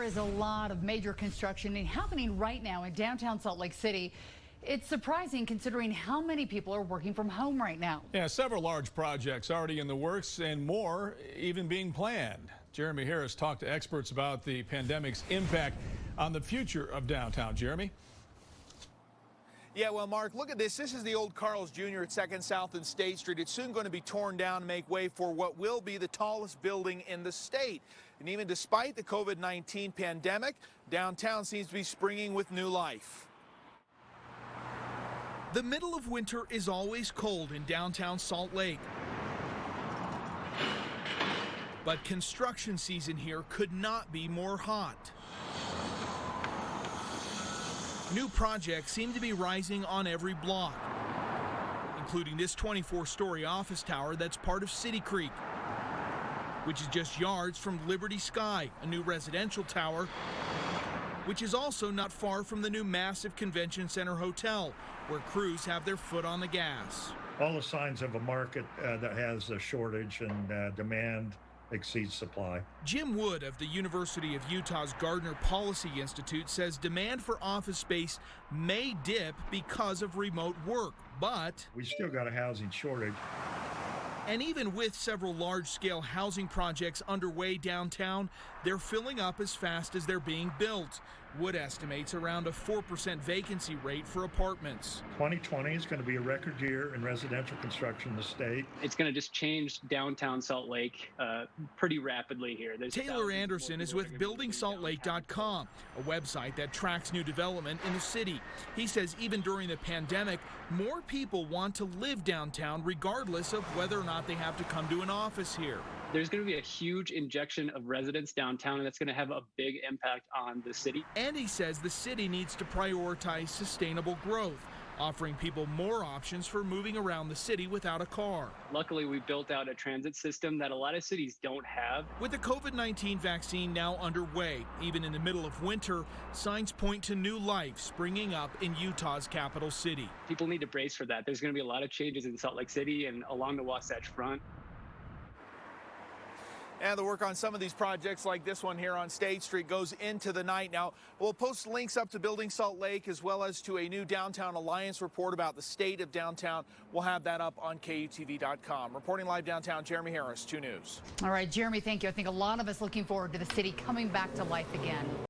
is a lot of major construction happening right now in downtown Salt Lake City. It's surprising considering how many people are working from home right now. Yeah, several large projects already in the works and more even being planned. Jeremy Harris talked to experts about the pandemic's impact on the future of downtown. Jeremy? Yeah, well, Mark, look at this. This is the old Carl's Jr. at 2nd South and State Street. It's soon going to be torn down and make way for what will be the tallest building in the state. And even despite the COVID-19 pandemic, downtown seems to be springing with new life. The middle of winter is always cold in downtown Salt Lake. But construction season here could not be more hot. New projects seem to be rising on every block, including this 24-story office tower that's part of City Creek, which is just yards from Liberty Sky, a new residential tower, which is also not far from the new massive convention center hotel, where crews have their foot on the gas. All the signs of a market that has a shortage and demand exceeds supply. Jim Wood of the University of Utah's Gardner Policy Institute says demand for office space may dip because of remote work, but we still got a housing shortage. And even with several large-scale housing projects underway downtown, they're filling up as fast as they're being built. Wood estimates around a 4% vacancy rate for apartments. 2020 is going to be a record year in residential construction in the state. It's going to just change downtown Salt Lake pretty rapidly here. Taylor Anderson is with buildingsaltlake.com, a website that tracks new development in the city. He says even during the pandemic, more people want to live downtown regardless of whether or not they have to come to an office here. There's going to be a huge injection of residents downtown, and that's going to have a big impact on the city. And he says the city needs to prioritize sustainable growth, offering people more options for moving around the city without a car. Luckily, we built out a transit system that a lot of cities don't have. With the COVID-19 vaccine now underway, even in the middle of winter, signs point to new life springing up in Utah's capital city. People need to brace for that. There's going to be a lot of changes in Salt Lake City and along the Wasatch Front. And the work on some of these projects like this one here on State Street goes into the night. Now, we'll post links up to Building Salt Lake as well as to a new Downtown Alliance report about the state of downtown. We'll have that up on KUTV.com. Reporting live downtown, Jeremy Harris, 2 News. All right, Jeremy, thank you. I think a lot of us looking forward to the city coming back to life again.